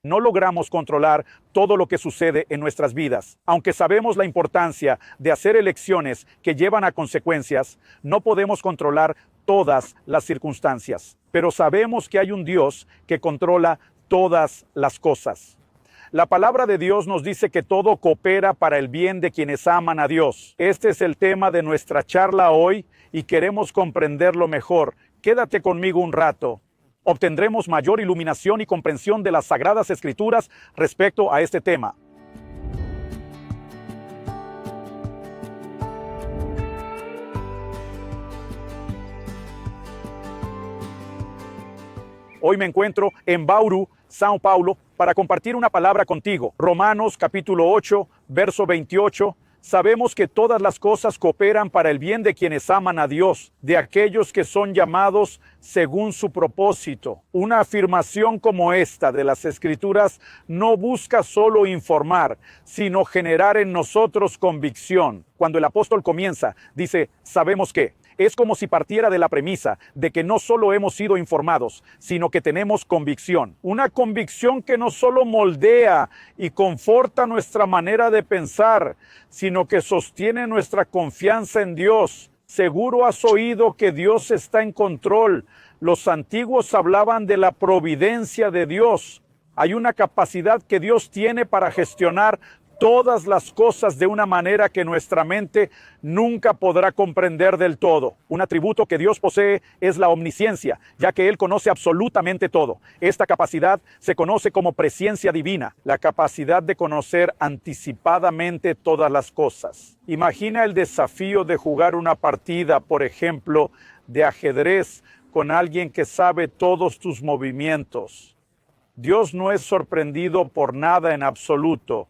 No logramos controlar todo lo que sucede en nuestras vidas. Aunque sabemos la importancia de hacer elecciones que llevan a consecuencias, no podemos controlar todas las circunstancias. Pero sabemos que hay un Dios que controla todas las cosas. La palabra de Dios nos dice que todo coopera para el bien de quienes aman a Dios. Este es el tema de nuestra charla hoy y queremos comprenderlo mejor. Quédate conmigo un rato. Obtendremos mayor iluminación y comprensión de las Sagradas Escrituras respecto a este tema. Hoy me encuentro en Bauru, São Paulo, para compartir una palabra contigo. Romanos capítulo 8, verso 28. Sabemos que todas las cosas cooperan para el bien de quienes aman a Dios, de aquellos que son llamados según su propósito. Una afirmación como esta de las Escrituras no busca solo informar, sino generar en nosotros convicción. Cuando el apóstol comienza, dice, sabemos que. Es como si partiera de la premisa de que no solo hemos sido informados, sino que tenemos convicción. Una convicción que no solo moldea y conforta nuestra manera de pensar, sino que sostiene nuestra confianza en Dios. Seguro has oído que Dios está en control. Los antiguos hablaban de la providencia de Dios. Hay una capacidad que Dios tiene para gestionar todas las cosas de una manera que nuestra mente nunca podrá comprender del todo. Un atributo que Dios posee es la omnisciencia, ya que Él conoce absolutamente todo. Esta capacidad se conoce como presciencia divina, la capacidad de conocer anticipadamente todas las cosas. Imagina el desafío de jugar una partida, por ejemplo, de ajedrez con alguien que sabe todos tus movimientos. Dios no es sorprendido por nada en absoluto.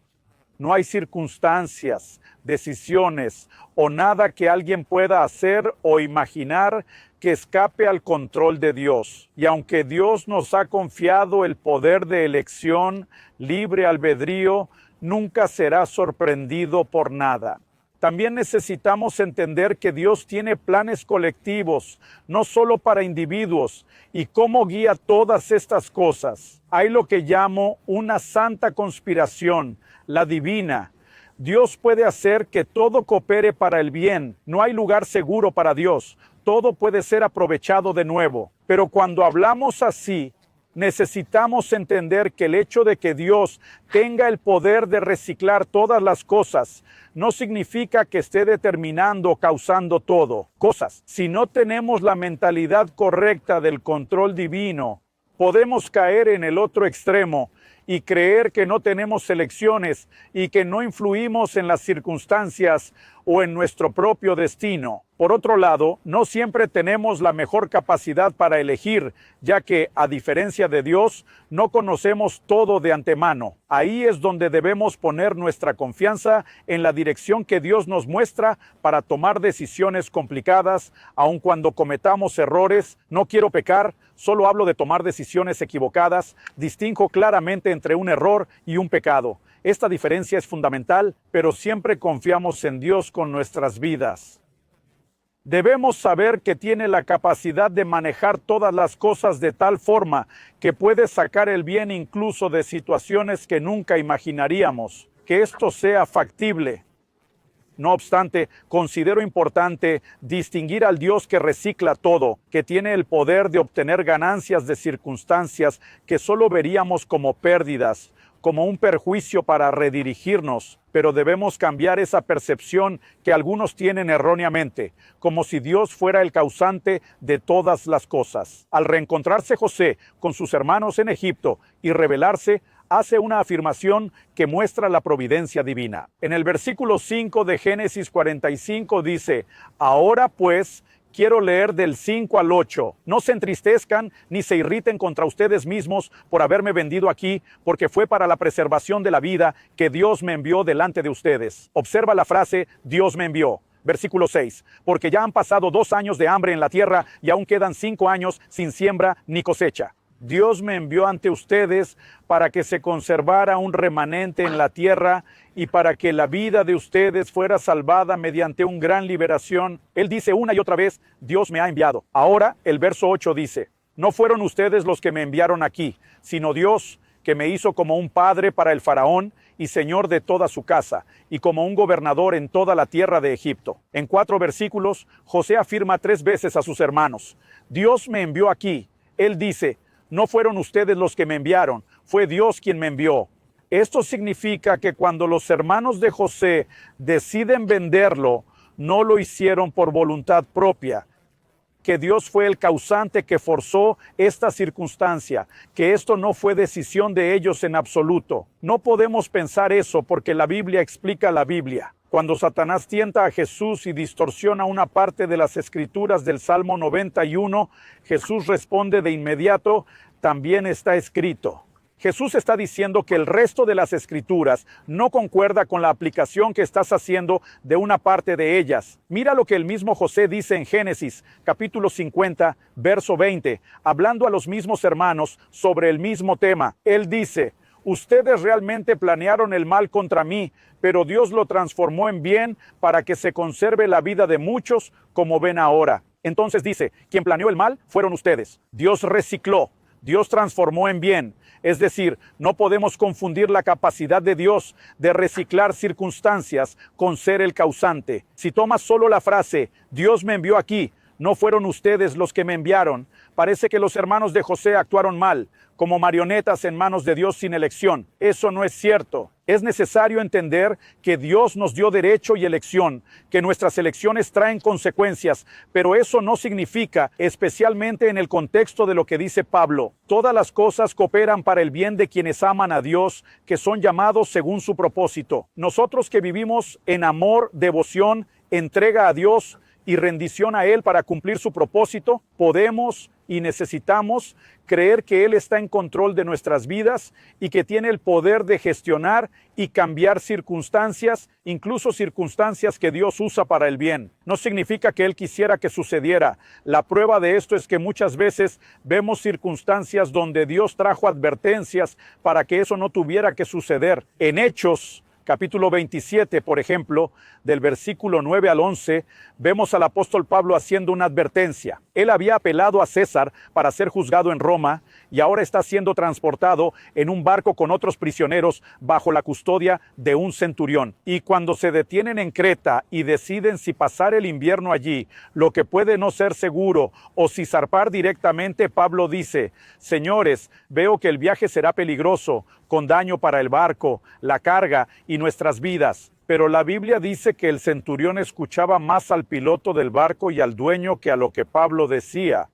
No hay circunstancias, decisiones o nada que alguien pueda hacer o imaginar que escape al control de Dios. Y aunque Dios nos ha confiado el poder de elección, libre albedrío, nunca será sorprendido por nada. También necesitamos entender que Dios tiene planes colectivos, no solo para individuos, y cómo guía todas estas cosas. Hay lo que llamo una santa conspiración, la divina. Dios puede hacer que todo coopere para el bien. No hay lugar seguro para Dios. Todo puede ser aprovechado de nuevo. Pero cuando hablamos así, necesitamos entender que el hecho de que Dios tenga el poder de reciclar todas las cosas no significa que esté determinando o causando todo. Cosas. Si no tenemos la mentalidad correcta del control divino, podemos caer en el otro extremo y creer que no tenemos elecciones y que no influimos en las circunstancias o en nuestro propio destino. Por otro lado, no siempre tenemos la mejor capacidad para elegir, ya que, a diferencia de Dios, no conocemos todo de antemano. Ahí es donde debemos poner nuestra confianza en la dirección que Dios nos muestra para tomar decisiones complicadas, aun cuando cometamos errores. No quiero pecar, solo hablo de tomar decisiones equivocadas. Distingo claramente entre un error y un pecado. Esta diferencia es fundamental, pero siempre confiamos en Dios con nuestras vidas. Debemos saber que tiene la capacidad de manejar todas las cosas de tal forma que puede sacar el bien incluso de situaciones que nunca imaginaríamos. Que esto sea factible. No obstante, considero importante distinguir al Dios que recicla todo, que tiene el poder de obtener ganancias de circunstancias que solo veríamos como pérdidas, como un perjuicio para redirigirnos, pero debemos cambiar esa percepción que algunos tienen erróneamente, como si Dios fuera el causante de todas las cosas. Al reencontrarse José con sus hermanos en Egipto y rebelarse, hace una afirmación que muestra la providencia divina. En el versículo 5 de Génesis 45 dice, ahora pues, quiero leer del 5 al 8. No se entristezcan ni se irriten contra ustedes mismos por haberme vendido aquí, porque fue para la preservación de la vida que Dios me envió delante de ustedes. Observa la frase, Dios me envió. Versículo 6. Porque ya han pasado 2 años de hambre en la tierra y aún quedan 5 años sin siembra ni cosecha. Dios me envió ante ustedes para que se conservara un remanente en la tierra y para que la vida de ustedes fuera salvada mediante una gran liberación. Él dice una y otra vez, Dios me ha enviado. Ahora el verso 8 dice, no fueron ustedes los que me enviaron aquí, sino Dios que me hizo como un padre para el faraón y señor de toda su casa, y como un gobernador en toda la tierra de Egipto. En 4 versículos, José afirma 3 veces a sus hermanos: Dios me envió aquí. Él dice: no fueron ustedes los que me enviaron, fue Dios quien me envió. Esto significa que cuando los hermanos de José deciden venderlo, no lo hicieron por voluntad propia, que Dios fue el causante que forzó esta circunstancia, que esto no fue decisión de ellos en absoluto. No podemos pensar eso porque la Biblia explica la Biblia. Cuando Satanás tienta a Jesús y distorsiona una parte de las escrituras del Salmo 91, Jesús responde de inmediato: también está escrito. Jesús está diciendo que el resto de las escrituras no concuerda con la aplicación que estás haciendo de una parte de ellas. Mira lo que el mismo José dice en Génesis, capítulo 50, verso 20, hablando a los mismos hermanos sobre el mismo tema. Él dice: ustedes realmente planearon el mal contra mí, pero Dios lo transformó en bien para que se conserve la vida de muchos, como ven ahora. Entonces dice, quien planeó el mal fueron ustedes. Dios recicló, Dios transformó en bien. Es decir, no podemos confundir la capacidad de Dios de reciclar circunstancias con ser el causante. Si tomas solo la frase, Dios me envió aquí, no fueron ustedes los que me enviaron, parece que los hermanos de José actuaron mal, como marionetas en manos de Dios sin elección. Eso no es cierto. Es necesario entender que Dios nos dio derecho y elección, que nuestras elecciones traen consecuencias, pero eso no significa, especialmente en el contexto de lo que dice Pablo, todas las cosas cooperan para el bien de quienes aman a Dios, que son llamados según su propósito. Nosotros que vivimos en amor, devoción, entrega a Dios y rendición a Él para cumplir su propósito, podemos y necesitamos creer que Él está en control de nuestras vidas y que tiene el poder de gestionar y cambiar circunstancias, incluso circunstancias que Dios usa para el bien. No significa que Él quisiera que sucediera. La prueba de esto es que muchas veces vemos circunstancias donde Dios trajo advertencias para que eso no tuviera que suceder. En Hechos, capítulo 27, por ejemplo, del versículo 9 al 11, vemos al apóstol Pablo haciendo una advertencia. Él había apelado a César para ser juzgado en Roma y ahora está siendo transportado en un barco con otros prisioneros bajo la custodia de un centurión. Y cuando se detienen en Creta y deciden si pasar el invierno allí, lo que puede no ser seguro, o si zarpar directamente, Pablo dice: señores, veo que el viaje será peligroso, con daño para el barco, la carga y nuestras vidas. Pero la Biblia dice que el centurión escuchaba más al piloto del barco y al dueño que a lo que Pablo decía.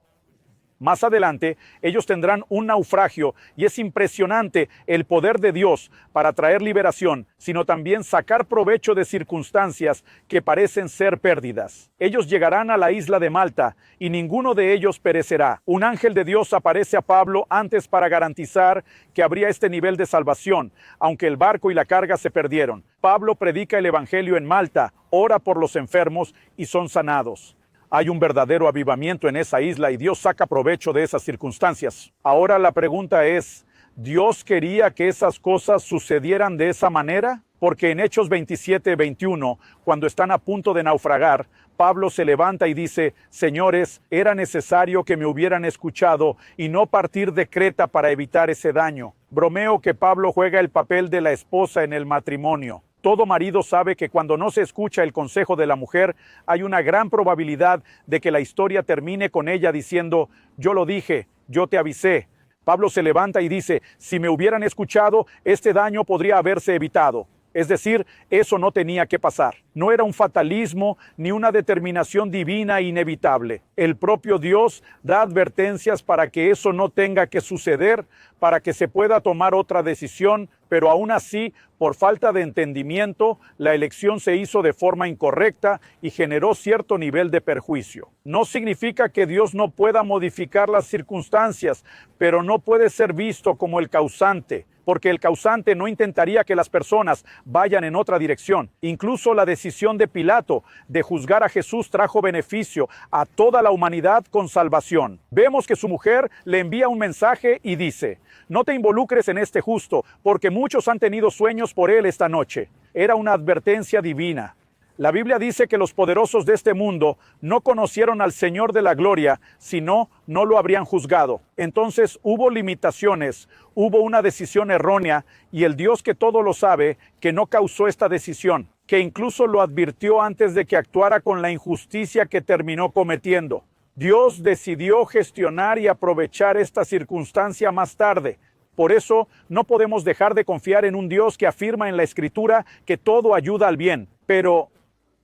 Más adelante, ellos tendrán un naufragio y es impresionante el poder de Dios para traer liberación, sino también sacar provecho de circunstancias que parecen ser pérdidas. Ellos llegarán a la isla de Malta y ninguno de ellos perecerá. Un ángel de Dios aparece a Pablo antes para garantizar que habría este nivel de salvación, aunque el barco y la carga se perdieron. Pablo predica el evangelio en Malta, ora por los enfermos y son sanados. Hay un verdadero avivamiento en esa isla y Dios saca provecho de esas circunstancias. Ahora la pregunta es, ¿Dios quería que esas cosas sucedieran de esa manera? Porque en Hechos 27-21, cuando están a punto de naufragar, Pablo se levanta y dice: señores, era necesario que me hubieran escuchado y no partir de Creta para evitar ese daño. Bromeo que Pablo juega el papel de la esposa en el matrimonio. Todo marido sabe que cuando no se escucha el consejo de la mujer, hay una gran probabilidad de que la historia termine con ella diciendo: yo lo dije, yo te avisé. Pablo se levanta y dice: si me hubieran escuchado, este daño podría haberse evitado. Es decir, eso no tenía que pasar. No era un fatalismo ni una determinación divina inevitable. El propio Dios da advertencias para que eso no tenga que suceder, para que se pueda tomar otra decisión, pero aún así, por falta de entendimiento, la elección se hizo de forma incorrecta y generó cierto nivel de perjuicio. No significa que Dios no pueda modificar las circunstancias, pero no puede ser visto como el causante, porque el causante no intentaría que las personas vayan en otra dirección. Incluso la decisión de Pilato de juzgar a Jesús trajo beneficio a toda la humanidad con salvación. Vemos que su mujer le envía un mensaje y dice: no te involucres en este justo, porque muchos han tenido sueños por él esta noche. Era una advertencia divina. La Biblia dice que los poderosos de este mundo no conocieron al Señor de la gloria, sino no lo habrían juzgado. Entonces hubo limitaciones, hubo una decisión errónea, y el Dios que todo lo sabe, que no causó esta decisión, que incluso lo advirtió antes de que actuara con la injusticia que terminó cometiendo. Dios decidió gestionar y aprovechar esta circunstancia más tarde. Por eso no podemos dejar de confiar en un Dios que afirma en la Escritura que todo ayuda al bien. Pero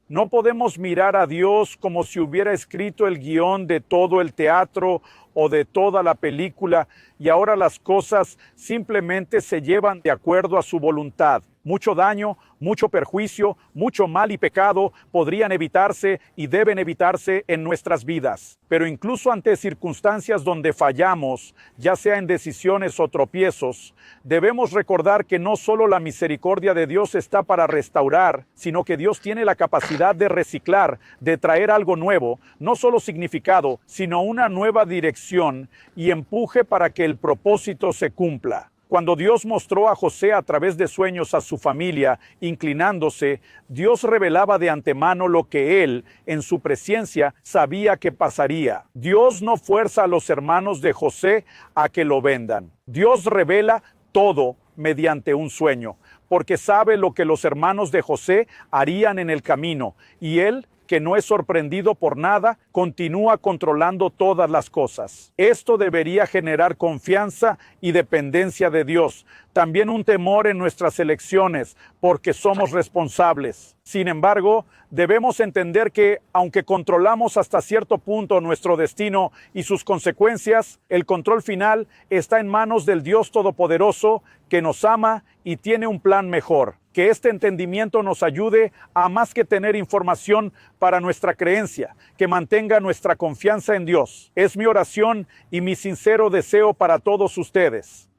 no podemos mirar a Dios como si hubiera escrito el guión de todo el teatro o de toda la película y ahora las cosas simplemente se llevan de acuerdo a su voluntad. Mucho daño, mucho perjuicio, mucho mal y pecado podrían evitarse y deben evitarse en nuestras vidas. Pero incluso ante circunstancias donde fallamos, ya sea en decisiones o tropiezos, debemos recordar que no solo la misericordia de Dios está para restaurar, sino que Dios tiene la capacidad de reciclar, de traer algo nuevo, no solo significado, sino una nueva dirección y empuje para que el propósito se cumpla. Cuando Dios mostró a José a través de sueños a su familia, inclinándose, Dios revelaba de antemano lo que él, en su presencia, sabía que pasaría. Dios no fuerza a los hermanos de José a que lo vendan. Dios revela todo mediante un sueño, porque sabe lo que los hermanos de José harían en el camino, y él, que no es sorprendido por nada, continúa controlando todas las cosas. Esto debería generar confianza y dependencia de Dios. También un temor en nuestras elecciones, porque somos responsables. Sin embargo, debemos entender que, aunque controlamos hasta cierto punto nuestro destino y sus consecuencias, el control final está en manos del Dios Todopoderoso, que nos ama y tiene un plan mejor. Que este entendimiento nos ayude a más que tener información para nuestra creencia, que mantenga nuestra confianza en Dios. Es mi oración y mi sincero deseo para todos ustedes.